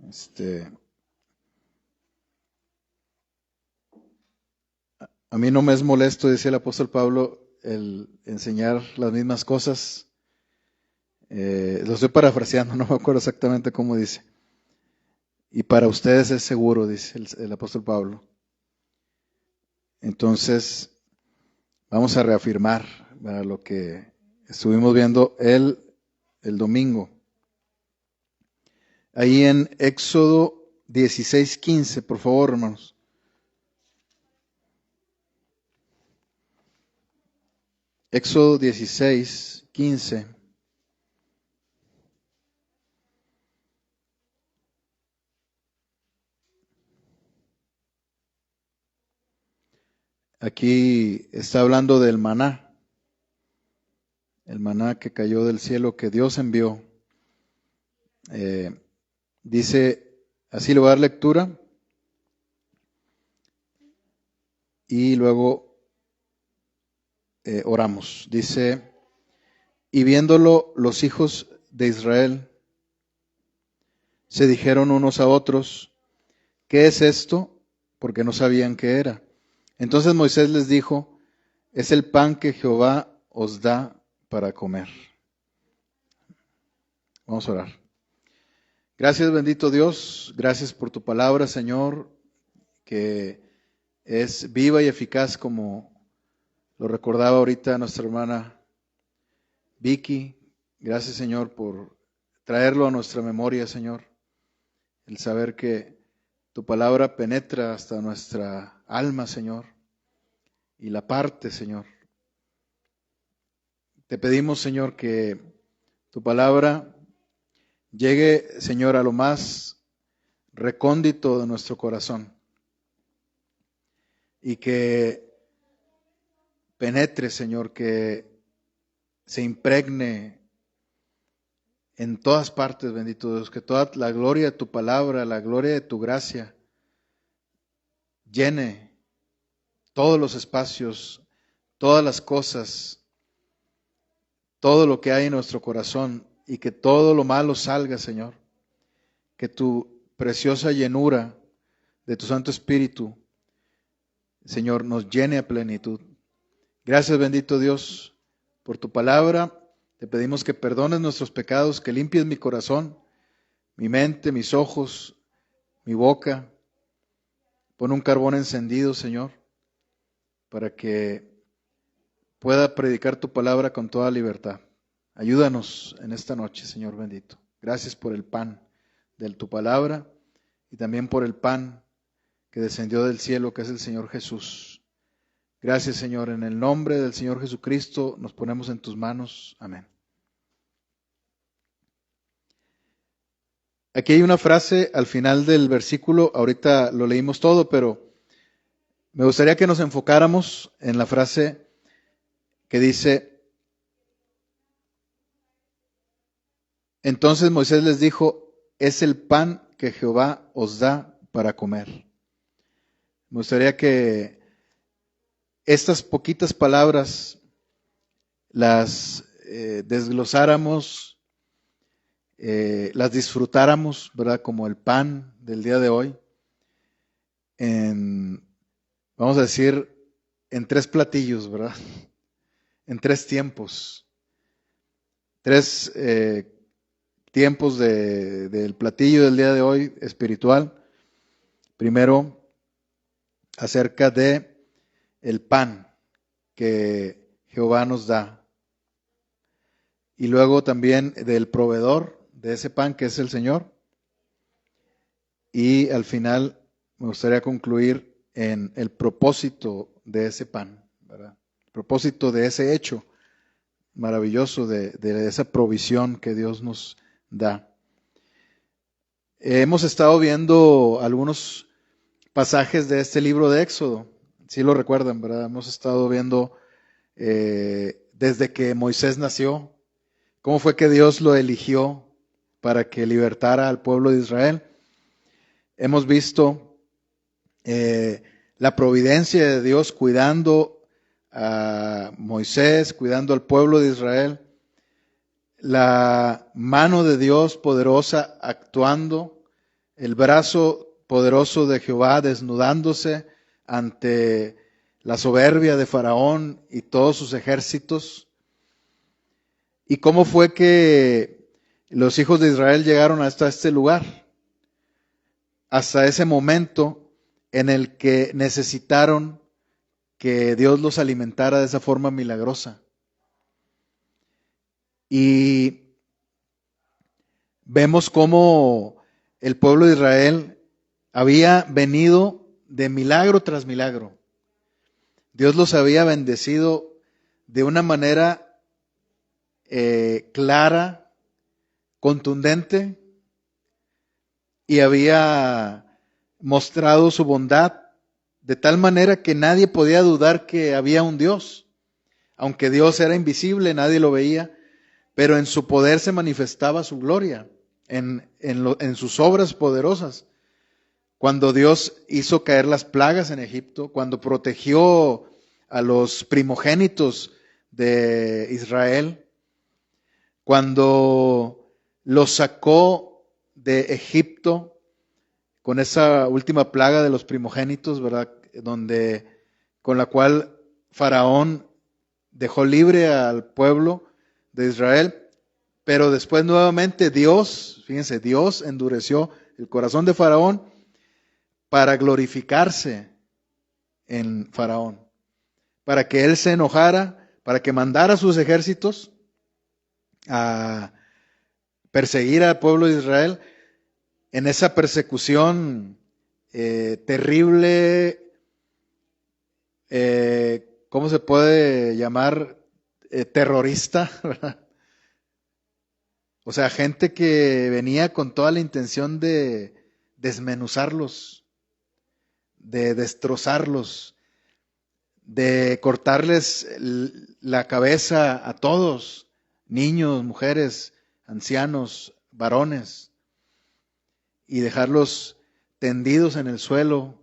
Este, a mí no me es molesto, decía el apóstol Pablo, el enseñar las mismas cosas. Lo estoy parafraseando, no me acuerdo exactamente cómo dice. Y para ustedes es seguro, dice el apóstol Pablo. Entonces, vamos a reafirmar lo que estuvimos viendo el domingo. Ahí en Éxodo 16:15, por favor, hermanos. Éxodo 16:15. Aquí está hablando del maná. El maná que cayó del cielo, que Dios envió. Dice, así le voy a dar lectura. Y luego oramos. Dice, y viéndolo los hijos de Israel, se dijeron unos a otros, ¿qué es esto? Porque no sabían qué era. Entonces Moisés les dijo, es el pan que Jehová os da para comer. Vamos a orar. Gracias, bendito Dios. Gracias por tu palabra, Señor, que es viva y eficaz como lo recordaba ahorita nuestra hermana Vicky. Gracias, Señor, por traerlo a nuestra memoria, Señor. El saber que tu palabra penetra hasta nuestra alma, Señor, y la parte, Señor. Te pedimos, Señor, que tu palabra llegue, Señor, a lo más recóndito de nuestro corazón y que penetre, Señor, que se impregne en todas partes, bendito Dios, que toda la gloria de tu palabra, la gloria de tu gracia llene todos los espacios, todas las cosas, todo lo que hay en nuestro corazón y que todo lo malo salga, Señor. Que tu preciosa llenura de tu Santo Espíritu, Señor, nos llene a plenitud. Gracias, bendito Dios, por tu palabra. Te pedimos que perdones nuestros pecados, que limpies mi corazón, mi mente, mis ojos, mi boca. Pon un carbón encendido, Señor, para que pueda predicar tu palabra con toda libertad. Ayúdanos en esta noche, Señor bendito. Gracias por el pan de tu palabra y también por el pan que descendió del cielo, que es el Señor Jesús. Gracias, Señor. En el nombre del Señor Jesucristo nos ponemos en tus manos. Amén. Aquí hay una frase al final del versículo, ahorita lo leímos todo, pero me gustaría que nos enfocáramos en la frase que dice, entonces Moisés les dijo, es el pan que Jehová os da para comer. Me gustaría que estas poquitas palabras las desglosáramos, las disfrutáramos, ¿verdad? Como el pan del día de hoy, vamos a decir, en 3 platillos, ¿verdad? En 3 tiempos. 3 tiempos del platillo del día de hoy espiritual. Primero, acerca de el pan que Jehová nos da. Y luego también del proveedor de ese pan que es el Señor. Y al final me gustaría concluir en el propósito de ese pan, ¿verdad? El propósito de ese hecho maravilloso de esa provisión que Dios nos da. Hemos estado viendo algunos pasajes de este libro de Éxodo, si lo recuerdan, ¿verdad? Hemos estado viendo desde que Moisés nació, cómo fue que Dios lo eligió para que libertara al pueblo de Israel. Hemos visto la providencia de Dios cuidando a Moisés, cuidando al pueblo de Israel, la mano de Dios poderosa actuando el brazo poderoso de Jehová desnudándose ante la soberbia de Faraón y todos sus ejércitos. ¿Y cómo fue que los hijos de Israel llegaron hasta este lugar? Hasta ese momento en el que necesitaron que Dios los alimentara de esa forma milagrosa. Y vemos cómo el pueblo de Israel había venido de milagro tras milagro. Dios los había bendecido de una manera clara, contundente, y había mostrado su bondad de tal manera que nadie podía dudar que había un Dios. Aunque Dios era invisible, nadie lo veía, pero en su poder se manifestaba su gloria, en sus obras poderosas. Cuando Dios hizo caer las plagas en Egipto, cuando protegió a los primogénitos de Israel, cuando los sacó de Egipto con esa última plaga de los primogénitos, ¿verdad? Con la cual Faraón dejó libre al pueblo de Israel, pero después nuevamente Dios endureció el corazón de Faraón para glorificarse en Faraón, para que él se enojara, para que mandara sus ejércitos a perseguir al pueblo de Israel en esa persecución terrible, ¿cómo se puede llamar? Terrorista, ¿verdad? O sea, gente que venía con toda la intención de desmenuzarlos, de destrozarlos, de cortarles la cabeza a todos, niños, mujeres, ancianos, varones, y dejarlos tendidos en el suelo,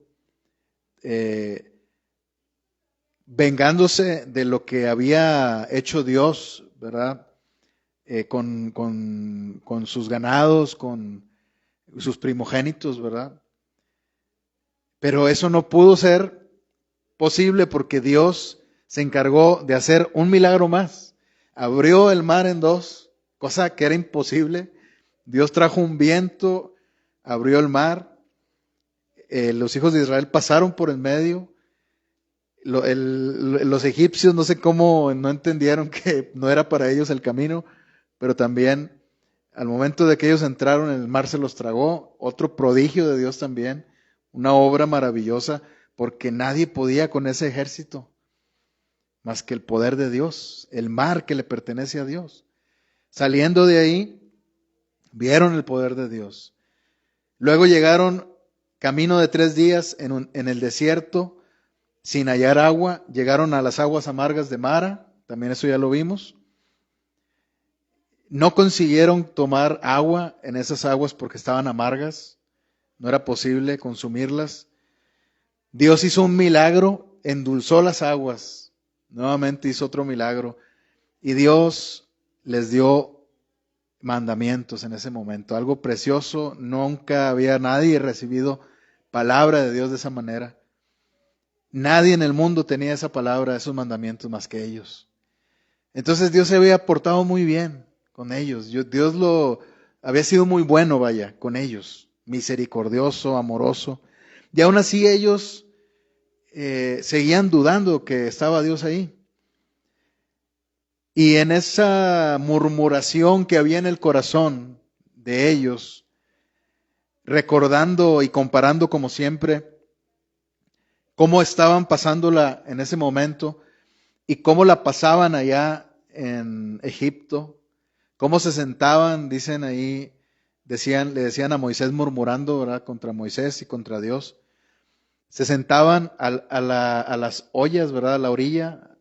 vengándose de lo que había hecho Dios, ¿verdad? Con sus ganados, con sus primogénitos, ¿verdad? Pero eso no pudo ser posible porque Dios se encargó de hacer un milagro más. Abrió el mar en dos, cosa que era imposible. Dios trajo un viento, abrió el mar. Los hijos de Israel pasaron por el medio. Los egipcios no sé cómo no entendieron que no era para ellos el camino, pero también al momento de que ellos entraron el mar se los tragó. Otro prodigio de Dios también, una obra maravillosa, porque nadie podía con ese ejército más que el poder de Dios, el mar que le pertenece a Dios. Saliendo de ahí, vieron el poder de Dios. Luego llegaron camino de 3 días en el desierto, sin hallar agua. Llegaron a las aguas amargas de Mara, también eso ya lo vimos. No consiguieron tomar agua en esas aguas porque estaban amargas, no era posible consumirlas. Dios hizo un milagro, endulzó las aguas, nuevamente hizo otro milagro, y Dios les dio mandamientos en ese momento, algo precioso. Nunca había nadie recibido palabra de Dios de esa manera. Nadie en el mundo tenía esa palabra, esos mandamientos más que ellos. Entonces Dios se había portado muy bien con ellos. Dios había sido muy bueno, vaya, con ellos, misericordioso, amoroso. Y aún así ellos seguían dudando que estaba Dios ahí. Y en esa murmuración que había en el corazón de ellos, recordando y comparando como siempre cómo estaban pasándola en ese momento y cómo la pasaban allá en Egipto, cómo se sentaban, dicen ahí, le decían a Moisés murmurando, ¿verdad?, contra Moisés y contra Dios. Se sentaban a las ollas, ¿verdad?, a la orilla,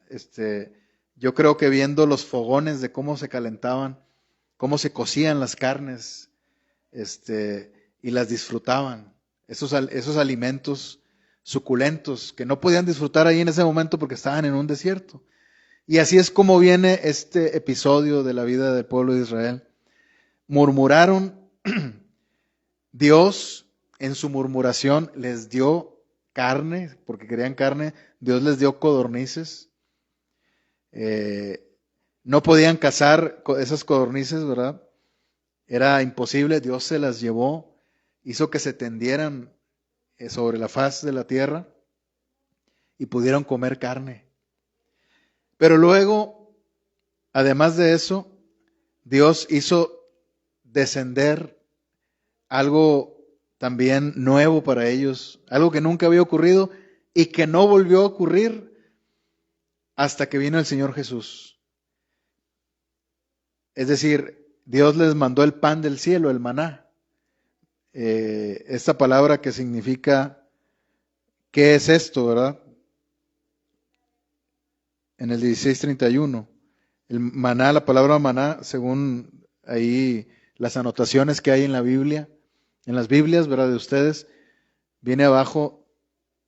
yo creo que viendo los fogones de cómo se calentaban, cómo se cocían las carnes, y las disfrutaban, esos alimentos suculentos que no podían disfrutar ahí en ese momento porque estaban en un desierto. Y así es como viene este episodio de la vida del pueblo de Israel. Murmuraron, Dios en su murmuración les dio carne, porque querían carne, Dios les dio codornices. No podían cazar esas codornices, ¿verdad? Era imposible, Dios se las llevó, hizo que se tendieran sobre la faz de la tierra y pudieron comer carne. Pero luego, además de eso, Dios hizo descender algo también nuevo para ellos, algo que nunca había ocurrido y que no volvió a ocurrir hasta que vino el Señor Jesús. Es decir, Dios les mandó el pan del cielo, el maná. Esta palabra que significa, ¿qué es esto, verdad? En el 16:31. El maná, la palabra maná, según ahí las anotaciones que hay en la Biblia, en las Biblias, ¿verdad? De ustedes, viene abajo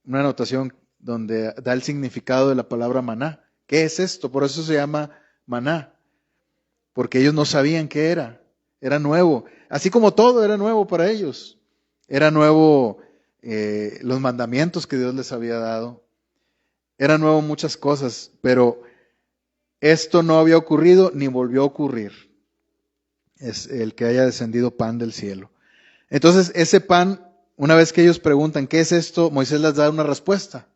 una anotación donde da el significado de la palabra maná. ¿Qué es esto? Por eso se llama maná, porque ellos no sabían qué era nuevo. Así como todo era nuevo para ellos. Era nuevo los mandamientos que Dios les había dado. Era nuevo muchas cosas, pero esto no había ocurrido ni volvió a ocurrir. Es el que haya descendido pan del cielo. Entonces, ese pan, una vez que ellos preguntan, ¿qué es esto? Moisés les da una respuesta.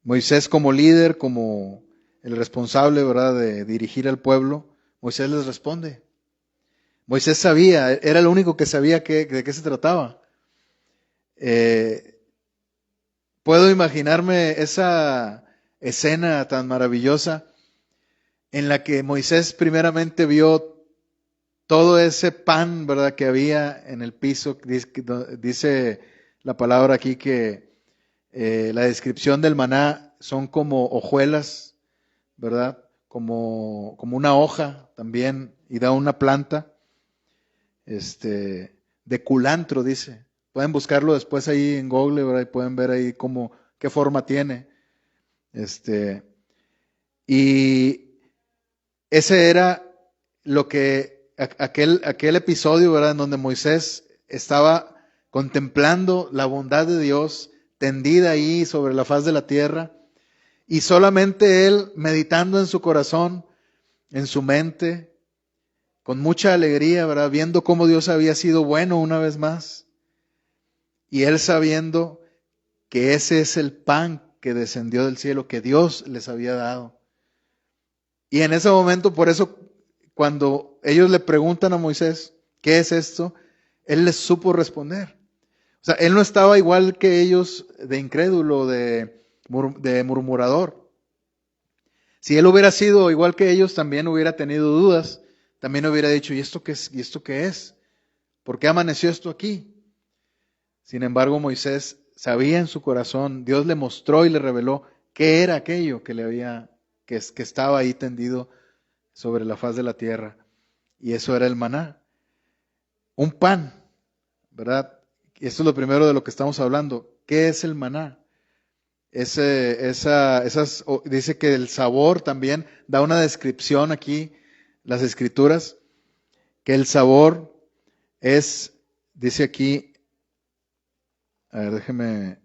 Moisés como líder, como el responsable, ¿verdad?, de dirigir al pueblo, Moisés les responde. Moisés sabía, era el único que sabía de qué se trataba. Puedo imaginarme esa escena tan maravillosa en la que Moisés primeramente vio todo ese pan, ¿verdad?, que había en el piso. Dice la palabra aquí que la descripción del maná son como hojuelas, ¿verdad? Como una hoja también, y da una planta de culantro, dice. Pueden buscarlo después ahí en Google, ¿verdad? Y pueden ver ahí qué forma tiene. Y ese era lo que aquel episodio, ¿verdad?, en donde Moisés estaba contemplando la bondad de Dios tendida ahí sobre la faz de la tierra, y solamente él meditando en su corazón, en su mente, con mucha alegría, ¿verdad?, viendo cómo Dios había sido bueno una vez más, y él sabiendo que ese es el pan que descendió del cielo, que Dios les había dado. Y en ese momento, por eso, cuando ellos le preguntan a Moisés, ¿qué es esto?, él les supo responder. O sea, él no estaba igual que ellos de incrédulo, de murmurador. Si él hubiera sido igual que ellos, también hubiera tenido dudas, también hubiera dicho, ¿y esto qué es? ¿Y esto qué es? ¿Por qué amaneció esto aquí? Sin embargo, Moisés sabía en su corazón, Dios le mostró y le reveló qué era aquello que estaba ahí tendido sobre la faz de la tierra. Y eso era el maná. Un pan, ¿verdad? Esto es lo primero de lo que estamos hablando. ¿Qué es el maná? Dice que el sabor también da una descripción aquí, las escrituras, que el sabor es, dice aquí, a ver, déjeme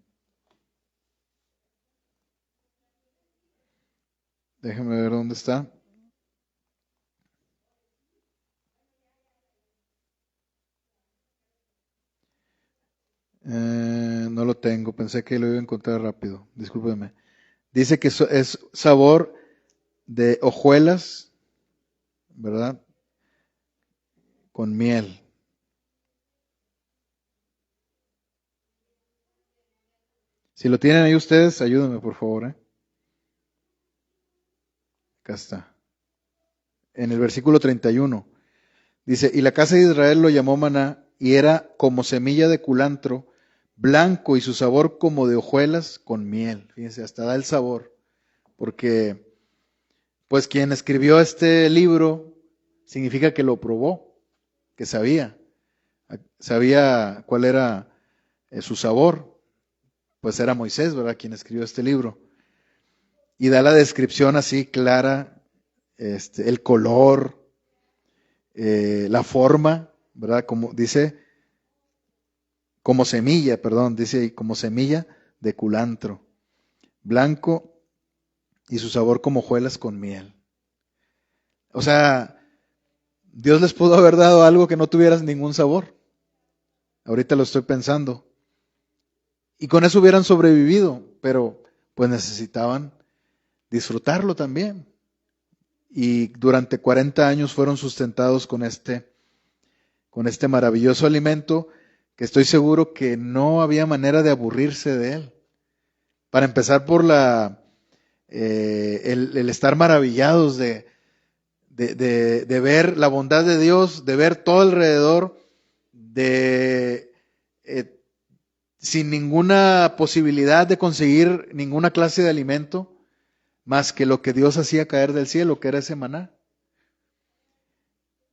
ver dónde está. No lo tengo, pensé que lo iba a encontrar rápido, discúlpeme. Dice que es sabor de hojuelas, ¿verdad? Con miel. Si lo tienen ahí ustedes, ayúdenme por favor. Acá está. En el versículo 31. Dice, y la casa de Israel lo llamó maná, y era como semilla de culantro, blanco, y su sabor como de hojuelas con miel. Fíjense, hasta da el sabor. Porque, pues quien escribió este libro, significa que lo probó, que sabía cuál era su sabor. Pues era Moisés, ¿verdad?, quien escribió este libro. Y da la descripción así clara, el color, la forma, ¿verdad? Como dice, como semilla, perdón, dice ahí, como semilla de culantro, blanco y su sabor como hojuelas con miel. O sea, Dios les pudo haber dado algo que no tuviera ningún sabor. Ahorita lo estoy pensando. Y con eso hubieran sobrevivido, pero pues necesitaban disfrutarlo también. Y durante 40 años fueron sustentados con este maravilloso alimento que estoy seguro que no había manera de aburrirse de él. Para empezar por el estar maravillados de ver la bondad de Dios, de ver todo alrededor, sin ninguna posibilidad de conseguir ninguna clase de alimento, más que lo que Dios hacía caer del cielo, que era ese maná.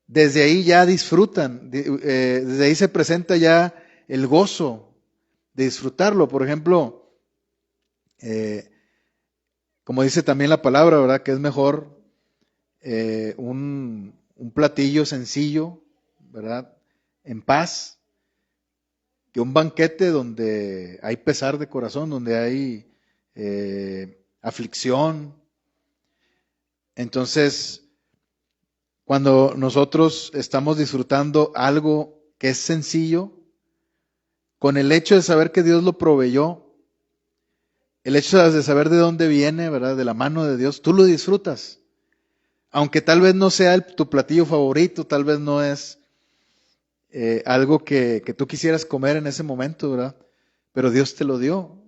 Desde ahí ya disfrutan, desde ahí se presenta ya el gozo de disfrutarlo. Por ejemplo, como dice también la palabra, ¿verdad? Que es mejor un platillo sencillo, ¿verdad? En paz, que un banquete donde hay pesar de corazón, donde hay aflicción. Entonces, cuando nosotros estamos disfrutando algo que es sencillo, con el hecho de saber que Dios lo proveyó, el hecho de saber de dónde viene, ¿verdad? De la mano de Dios, tú lo disfrutas. Aunque tal vez no sea tu platillo favorito, tal vez no es algo que tú quisieras comer en ese momento, ¿verdad? Pero Dios te lo dio.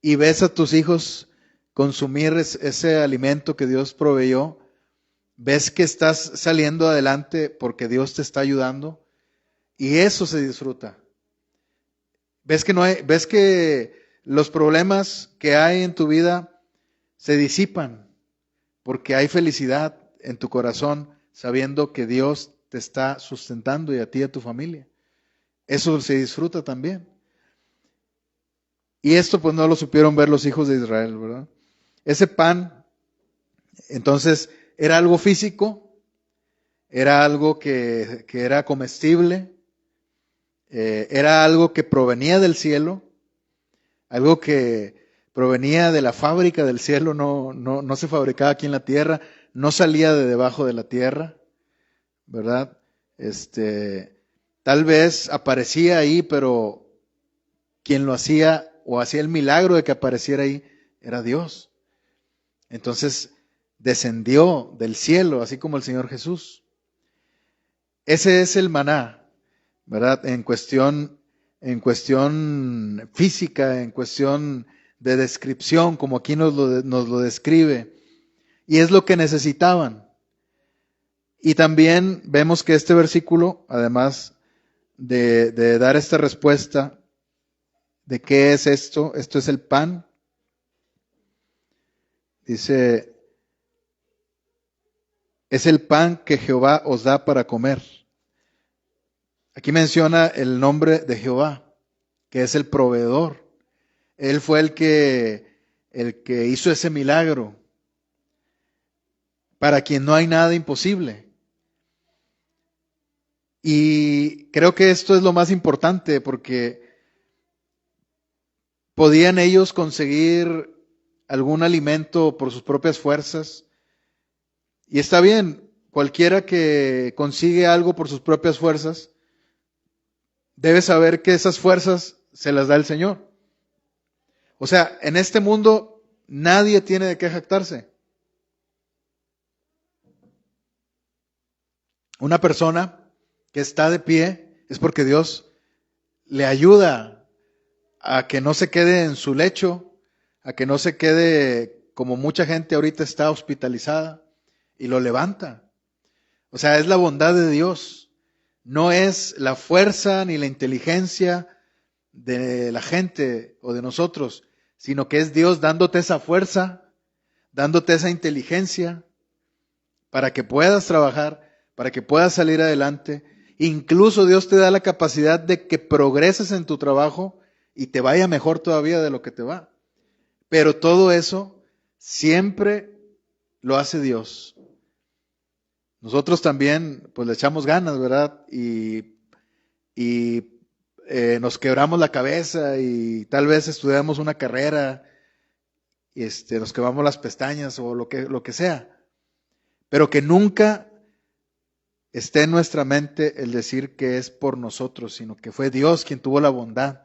Y ves a tus hijos consumir ese alimento que Dios proveyó. Ves que estás saliendo adelante porque Dios te está ayudando. Y eso se disfruta. Ves que los problemas que hay en tu vida se disipan porque hay felicidad en tu corazón sabiendo que Dios te está sustentando y a ti y a tu familia. Eso se disfruta también. Y esto pues no lo supieron ver los hijos de Israel, ¿verdad? Ese pan, entonces, era algo físico, era algo que era comestible, era algo que provenía del cielo, algo que provenía de la fábrica del cielo, no se fabricaba aquí en la tierra, no salía de debajo de la tierra, ¿verdad? Tal vez aparecía ahí, pero quien lo hacía o hacía el milagro de que apareciera ahí era Dios. Entonces descendió del cielo, así como el Señor Jesús. Ese es el maná, ¿verdad? En cuestión física, en cuestión de descripción, como aquí nos lo describe. Y es lo que necesitaban. Y también vemos que este versículo, además de dar esta respuesta de qué es esto es el pan. Dice, es el pan que Jehová os da para comer. Aquí menciona el nombre de Jehová, que es el proveedor. Él fue el que hizo ese milagro, para quien no hay nada imposible. Y creo que esto es lo más importante, porque podían ellos conseguir algún alimento por sus propias fuerzas. Y está bien, cualquiera que consigue algo por sus propias fuerzas, debe saber que esas fuerzas se las da el Señor. O sea, en este mundo nadie tiene de qué jactarse. Una persona que está de pie es porque Dios le ayuda a que no se quede en su lecho, a que no se quede como mucha gente ahorita está hospitalizada, y lo levanta. O sea, es la bondad de Dios. No es la fuerza ni la inteligencia de la gente o de nosotros, sino que es Dios dándote esa fuerza, dándote esa inteligencia para que puedas trabajar, para que puedas salir adelante. Incluso Dios te da la capacidad de que progreses en tu trabajo y te vaya mejor todavía de lo que te va. Pero todo eso siempre lo hace Dios. Nosotros también pues le echamos ganas, ¿verdad? Y nos quebramos la cabeza y tal vez estudiamos una carrera y nos quemamos las pestañas o lo que sea. Pero que nunca esté en nuestra mente el decir que es por nosotros, sino que fue Dios quien tuvo la bondad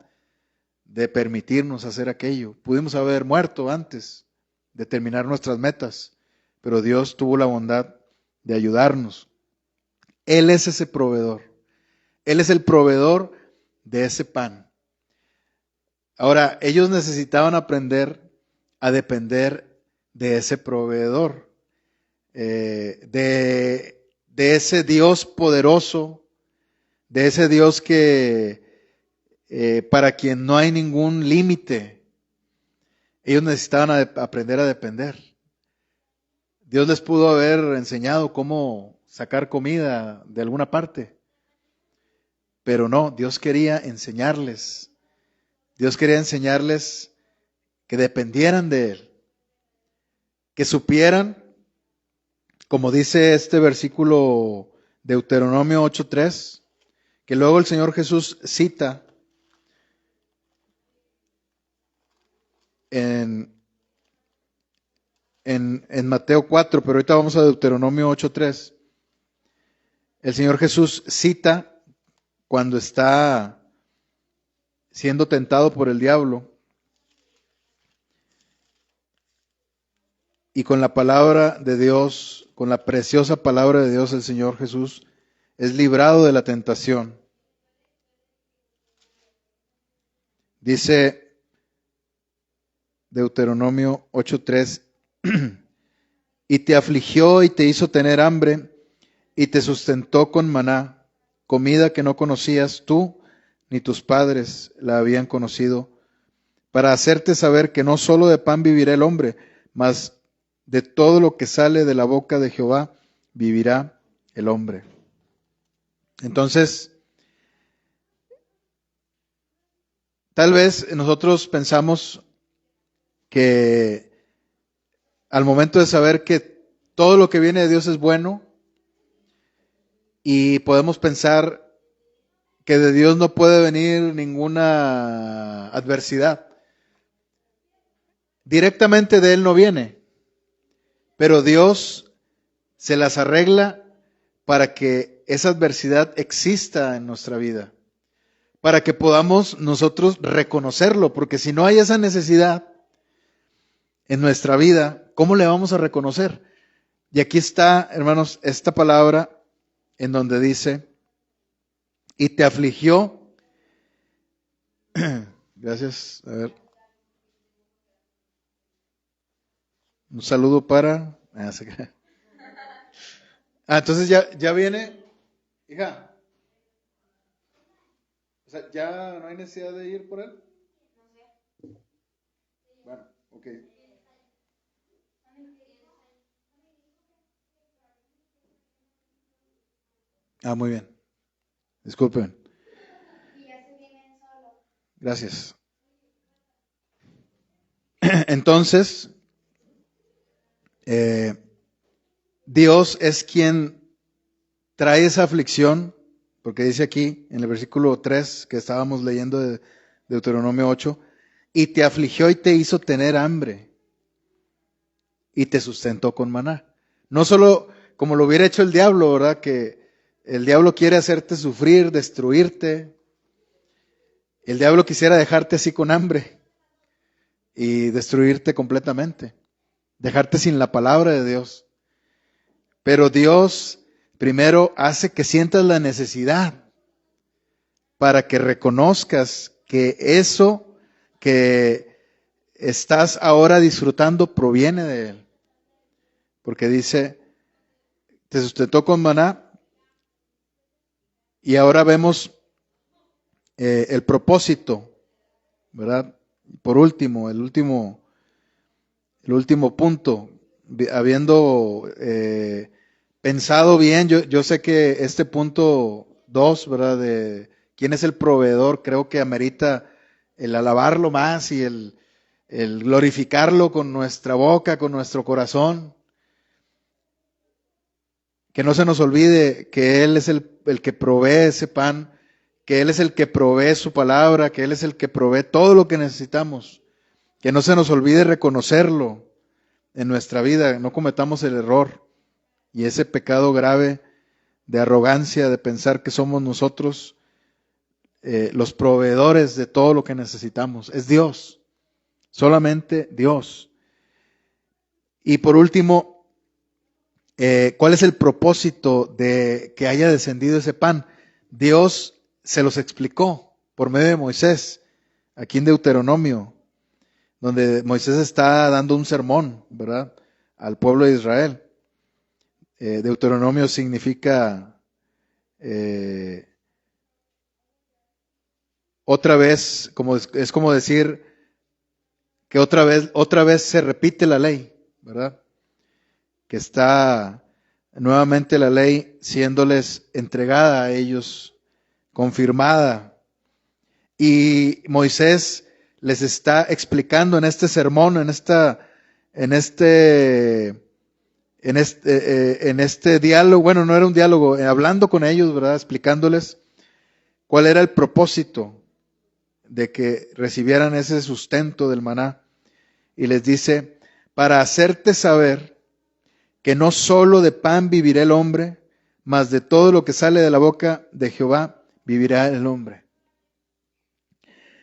de permitirnos hacer aquello. Pudimos haber muerto antes de terminar nuestras metas, pero Dios tuvo la bondad de ayudarnos. Él es ese proveedor. Él es el proveedor de ese pan. Ahora, ellos necesitaban aprender a depender de ese proveedor, de ese Dios poderoso, de ese Dios que para quien no hay ningún límite. Ellos necesitaban aprender a depender. Dios les pudo haber enseñado cómo sacar comida de alguna parte, pero no, Dios quería enseñarles. Dios quería enseñarles que dependieran de Él, que supieran, como dice este versículo Deuteronomio 8:3, que luego el Señor Jesús cita en Mateo 4, pero ahorita vamos a Deuteronomio 8:3. El Señor Jesús cita cuando está siendo tentado por el diablo y con la palabra de Dios, con la preciosa palabra de Dios, el Señor Jesús es librado de la tentación. Dice Deuteronomio 8:3, y te afligió y te hizo tener hambre y te sustentó con maná, comida que no conocías tú ni tus padres la habían conocido, para hacerte saber que no solo de pan vivirá el hombre, mas de todo lo que sale de la boca de Jehová vivirá el hombre. Entonces, tal vez nosotros pensamos que al momento de saber que todo lo que viene de Dios es bueno, y podemos pensar que de Dios no puede venir ninguna adversidad. Directamente de Él no viene, pero Dios se las arregla para que esa adversidad exista en nuestra vida, para que podamos nosotros reconocerlo, porque si no hay esa necesidad en nuestra vida, ¿cómo le vamos a reconocer? Y aquí está, hermanos, esta palabra en donde dice, y te afligió. Gracias, a ver. Un saludo para... entonces ya viene, hija. O sea, ¿ya no hay necesidad de ir por él? Bueno, ok. Muy bien. Disculpen. Gracias. Entonces, Dios es quien trae esa aflicción, porque dice aquí en el versículo 3 que estábamos leyendo de Deuteronomio 8, y te afligió y te hizo tener hambre y te sustentó con maná. No solo como lo hubiera hecho el diablo, ¿verdad? Que el diablo quiere hacerte sufrir, destruirte. El diablo quisiera dejarte así con hambre y destruirte completamente, dejarte sin la palabra de Dios. Pero Dios primero hace que sientas la necesidad para que reconozcas que eso que estás ahora disfrutando proviene de Él. Porque dice, te sustentó con maná, y ahora vemos el propósito, ¿verdad? Por último, el último punto, habiendo pensado bien, yo sé que este punto 2, ¿verdad? De quién es el proveedor, creo que amerita el alabarlo más y el glorificarlo con nuestra boca, con nuestro corazón. Que no se nos olvide que Él es el que provee ese pan, que Él es el que provee su palabra, que Él es el que provee todo lo que necesitamos, que no se nos olvide reconocerlo en nuestra vida, no cometamos el error y ese pecado grave de arrogancia, de pensar que somos nosotros los proveedores de todo lo que necesitamos. Es Dios, solamente Dios. Y por último, ¿cuál es el propósito de que haya descendido ese pan? Dios se los explicó por medio de Moisés, aquí en Deuteronomio, donde Moisés está dando un sermón, ¿verdad?, al pueblo de Israel. Deuteronomio significa otra vez, es como decir que otra vez se repite la ley, ¿verdad? Que está nuevamente la ley siéndoles entregada a ellos, confirmada. Y Moisés les está explicando en este sermón, en este diálogo, bueno, no era un diálogo, hablando con ellos, ¿verdad? Explicándoles cuál era el propósito de que recibieran ese sustento del maná. Y les dice, para hacerte saber que no solo de pan vivirá el hombre, mas de todo lo que sale de la boca de Jehová vivirá el hombre.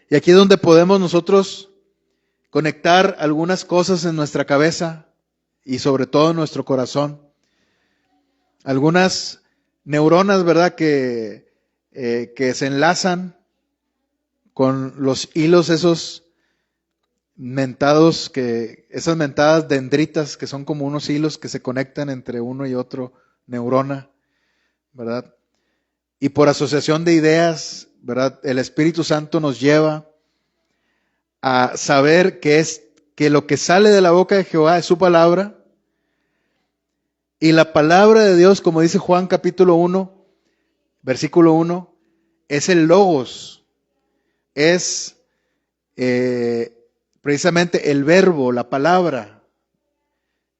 Y aquí es donde podemos nosotros conectar algunas cosas en nuestra cabeza y sobre todo en nuestro corazón. Algunas neuronas, ¿verdad?, que se enlazan con los hilos esos mentados, esas mentadas dendritas que son como unos hilos que se conectan entre uno y otro neurona, ¿verdad? Y por asociación de ideas, ¿verdad?, el Espíritu Santo nos lleva a saber que lo que sale de la boca de Jehová es su palabra, y la palabra de Dios, como dice Juan capítulo 1, versículo 1, es el logos, es precisamente el verbo, la palabra.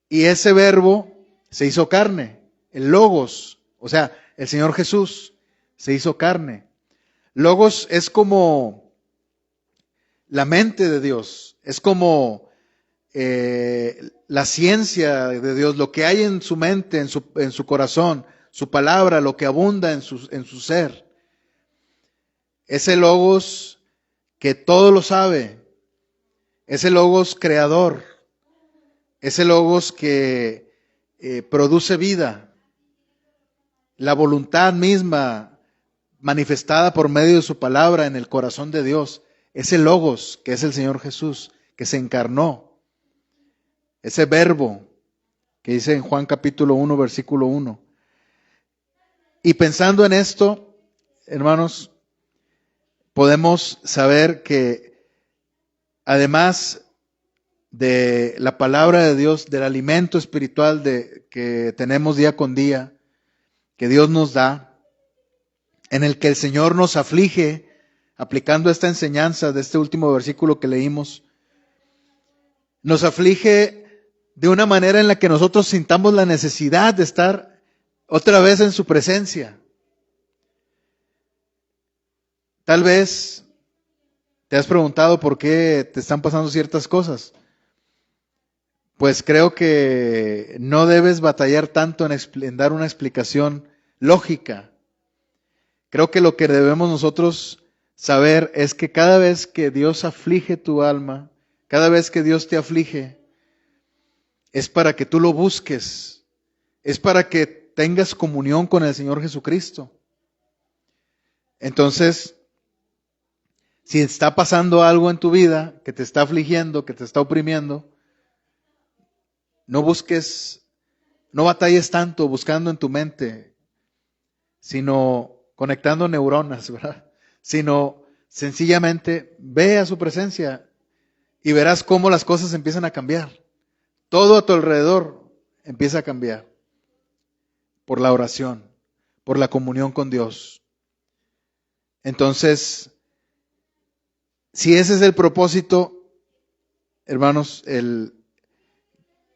Y ese verbo se hizo carne, el logos, o sea, el Señor Jesús se hizo carne. Logos es como la mente de Dios, es como la ciencia de Dios, lo que hay en su mente, en su corazón, su palabra, lo que abunda en su ser. Ese logos que todo lo sabe, ese logos creador, ese logos que produce vida, la voluntad misma manifestada por medio de su palabra en el corazón de Dios, ese logos que es el Señor Jesús, que se encarnó, ese verbo que dice en Juan capítulo 1, versículo 1. Y pensando en esto, hermanos, podemos saber que además de la palabra de Dios, del alimento espiritual que tenemos día con día, que Dios nos da, en el que el Señor nos aflige, aplicando esta enseñanza de este último versículo que leímos, nos aflige de una manera en la que nosotros sintamos la necesidad de estar otra vez en su presencia. Tal vez te has preguntado por qué te están pasando ciertas cosas. Pues creo que no debes batallar tanto en dar una explicación lógica. Creo que lo que debemos nosotros saber es que cada vez que Dios aflige tu alma, cada vez que Dios te aflige, es para que tú lo busques, es para que tengas comunión con el Señor Jesucristo. Entonces, si está pasando algo en tu vida que te está afligiendo, que te está oprimiendo, no busques, no batalles tanto buscando en tu mente, sino conectando neuronas, ¿verdad? Sino sencillamente ve a su presencia y verás cómo las cosas empiezan a cambiar. Todo a tu alrededor empieza a cambiar por la oración, por la comunión con Dios. Entonces, si ese es el propósito, hermanos,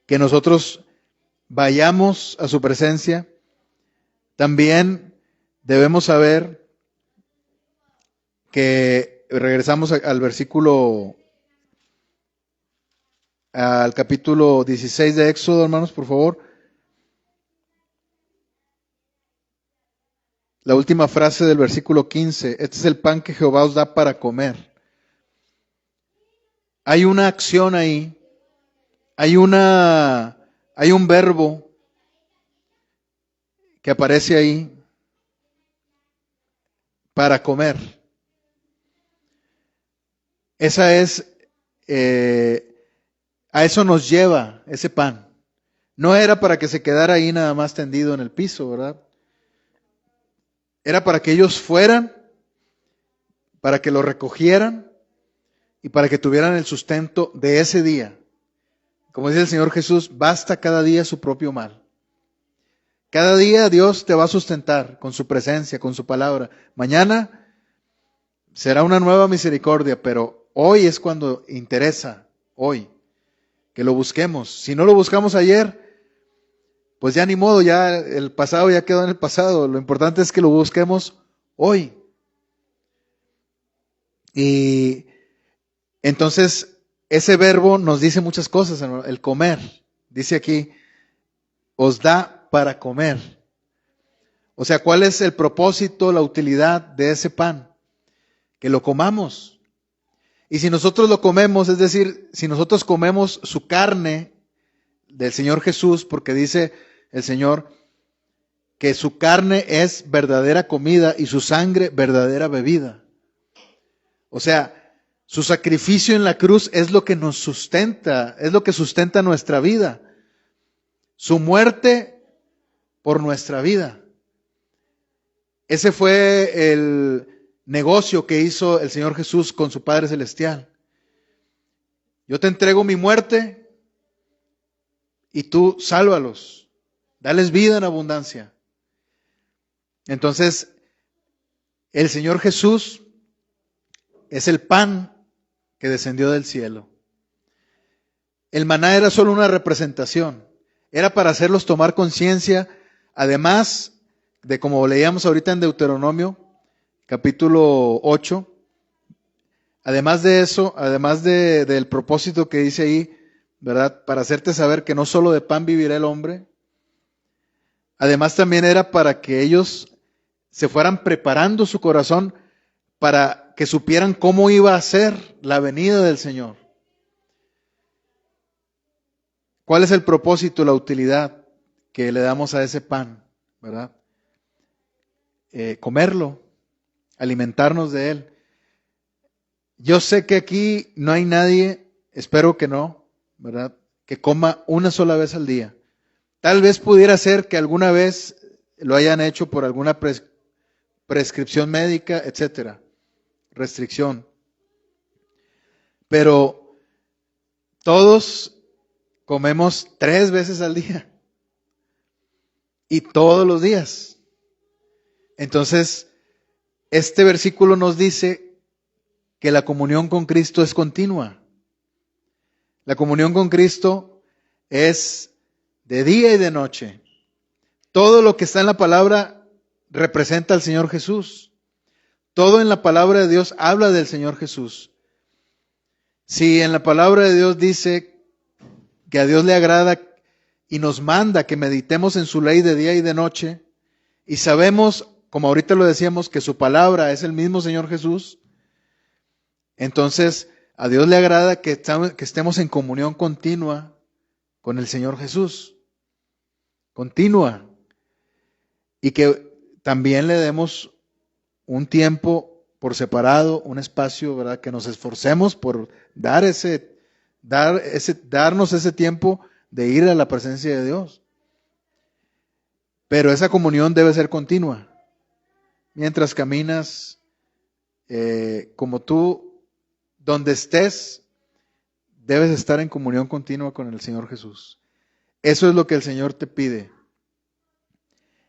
que nosotros vayamos a su presencia, también debemos saber que regresamos al versículo, al capítulo 16 de Éxodo, hermanos, por favor. La última frase del versículo 15. Este es el pan que Jehová os da para comer. Hay una acción ahí. Hay un verbo que aparece ahí. Para comer. Esa es, a eso nos lleva ese pan. No era para que se quedara ahí nada más tendido en el piso, ¿verdad? Era para que ellos fueran, para que lo recogieran y para que tuvieran el sustento de ese día. Como dice el Señor Jesús, basta cada día su propio mal. Cada día Dios te va a sustentar con su presencia, con su palabra. Mañana será una nueva misericordia, pero hoy es cuando interesa, hoy, que lo busquemos. Si no lo buscamos ayer, pues ya ni modo, ya el pasado ya quedó en el pasado. Lo importante es que lo busquemos hoy. Y entonces ese verbo nos dice muchas cosas, el comer. Dice aquí, os da para comer. O sea, ¿cuál es el propósito, la utilidad de ese pan? Que lo comamos. Y si nosotros lo comemos, es decir, si nosotros comemos su carne del Señor Jesús, porque dice el Señor que su carne es verdadera comida y su sangre verdadera bebida. O sea, su sacrificio en la cruz es lo que nos sustenta, es lo que sustenta nuestra vida. Su muerte por nuestra vida. Ese fue el negocio que hizo el Señor Jesús con su Padre Celestial. Yo te entrego mi muerte y tú sálvalos. Dales vida en abundancia. Entonces, el Señor Jesús es el pan que descendió del cielo. El maná era solo una representación. Era para hacerlos tomar conciencia, además de, como leíamos ahorita en Deuteronomio, capítulo 8, además de eso, además del propósito que dice ahí, ¿verdad? Para hacerte saber que no solo de pan vivirá el hombre, además también era para que ellos se fueran preparando su corazón para que supieran cómo iba a ser la venida del Señor. ¿Cuál es el propósito, la utilidad que le damos a ese pan? ¿Verdad? Comerlo, alimentarnos de él. Yo sé que aquí no hay nadie, espero que no, ¿verdad?, que coma una sola vez al día. Tal vez pudiera ser que alguna vez lo hayan hecho por alguna prescripción médica, etcétera, restricción. Pero todos comemos 3 veces al día y todos los días. Entonces, este versículo nos dice que la comunión con Cristo es continua. La comunión con Cristo es de día y de noche. Todo lo que está en la palabra representa al Señor Jesús. Todo en la palabra de Dios habla del Señor Jesús. Si en la palabra de Dios dice que a Dios le agrada y nos manda que meditemos en su ley de día y de noche, y sabemos, como ahorita lo decíamos, que su palabra es el mismo Señor Jesús, entonces a Dios le agrada que estemos en comunión continua con el Señor Jesús. Continua. Y que también le demos un tiempo por separado, un espacio, ¿verdad?, que nos esforcemos por darnos ese tiempo de ir a la presencia de Dios. Pero esa comunión debe ser continua. Mientras caminas, como tú, donde estés, debes estar en comunión continua con el Señor Jesús. Eso es lo que el Señor te pide.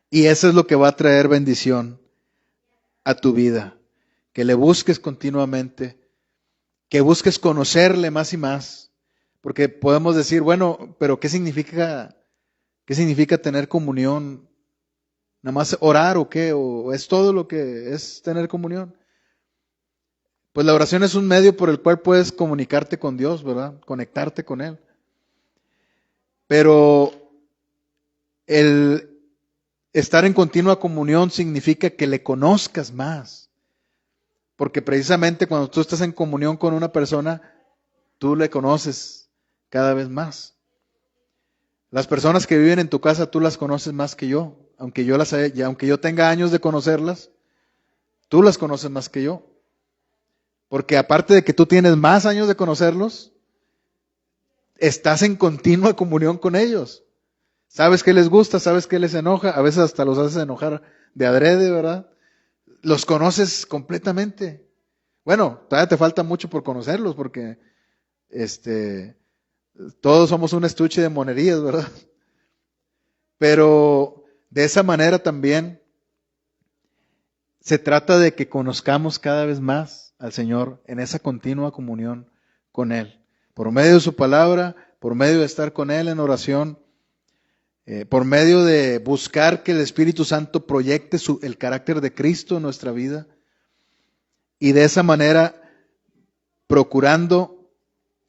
Y eso es lo que va a traer bendición a tu vida. Que le busques continuamente, que busques conocerle más y más. Porque podemos decir, bueno, pero ¿qué significa tener comunión? ¿Nada más orar o qué? ¿O es todo lo que es tener comunión? pues la oración es un medio por el cual puedes comunicarte con Dios, ¿verdad? Conectarte con Él. Pero el estar en continua comunión significa que le conozcas más. Porque precisamente cuando tú estás en comunión con una persona, tú le conoces cada vez más. Las personas que viven en tu casa, tú las conoces más que yo. Aunque yo tenga años de conocerlas, tú las conoces más que yo. Porque aparte de que tú tienes más años de conocerlos, estás en continua comunión con ellos. Sabes qué les gusta, sabes qué les enoja, a veces hasta los haces enojar de adrede, ¿verdad? Los conoces completamente. Bueno, todavía te falta mucho por conocerlos, porque todos somos un estuche de monerías, ¿verdad? Pero de esa manera también se trata de que conozcamos cada vez más al Señor en esa continua comunión con Él. Por medio de su palabra, por medio de estar con Él en oración, por medio de buscar que el Espíritu Santo proyecte el carácter de Cristo en nuestra vida. Y de esa manera, procurando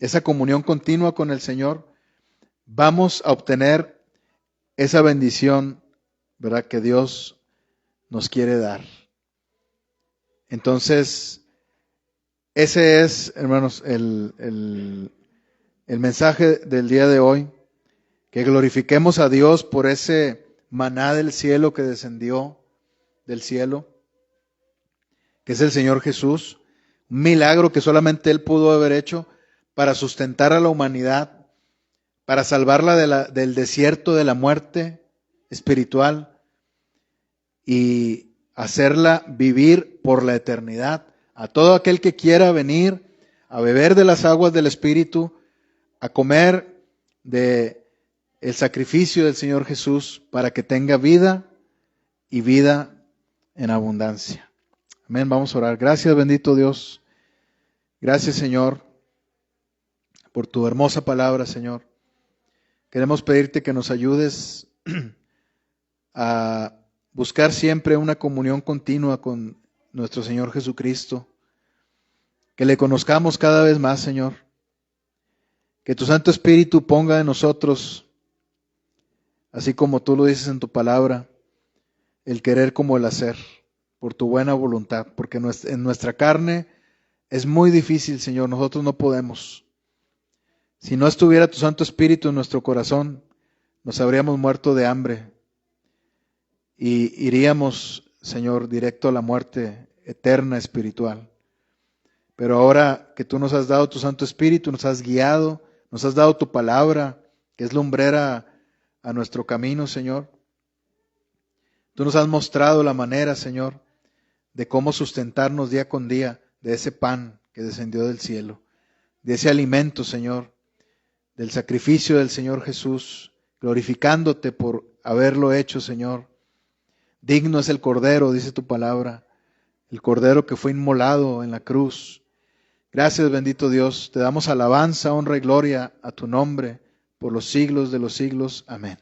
esa comunión continua con el Señor, vamos a obtener esa bendición, ¿verdad?, que Dios nos quiere dar. Entonces, ese es, hermanos, el mensaje del día de hoy. Que glorifiquemos a Dios por ese maná del cielo que descendió del cielo, que es el Señor Jesús. Un milagro que solamente Él pudo haber hecho para sustentar a la humanidad, para salvarla del desierto de la muerte espiritual y hacerla vivir por la eternidad. A todo aquel que quiera venir a beber de las aguas del Espíritu, a comer de el sacrificio del Señor Jesús para que tenga vida y vida en abundancia. Amén, vamos a orar. Gracias, bendito Dios. Gracias, Señor, por tu hermosa palabra, Señor. Queremos pedirte que nos ayudes a buscar siempre una comunión continua con nuestro Señor Jesucristo. Que le conozcamos cada vez más, Señor. Que tu Santo Espíritu ponga en nosotros, así como tú lo dices en tu palabra, el querer como el hacer, por tu buena voluntad, porque en nuestra carne es muy difícil, Señor, nosotros no podemos. Si no estuviera tu Santo Espíritu en nuestro corazón, nos habríamos muerto de hambre y iríamos, Señor, directo a la muerte eterna espiritual. Pero ahora que tú nos has dado tu Santo Espíritu, nos has guiado, nos has dado tu palabra, que es lumbrera a nuestro camino, Señor. Tú nos has mostrado la manera, Señor, de cómo sustentarnos día con día de ese pan que descendió del cielo, de ese alimento, Señor, del sacrificio del Señor Jesús, glorificándote por haberlo hecho, Señor. Digno es el Cordero, dice tu palabra, el Cordero que fue inmolado en la cruz. Gracias, bendito Dios. Te damos alabanza, honra y gloria a tu nombre por los siglos de los siglos. Amén.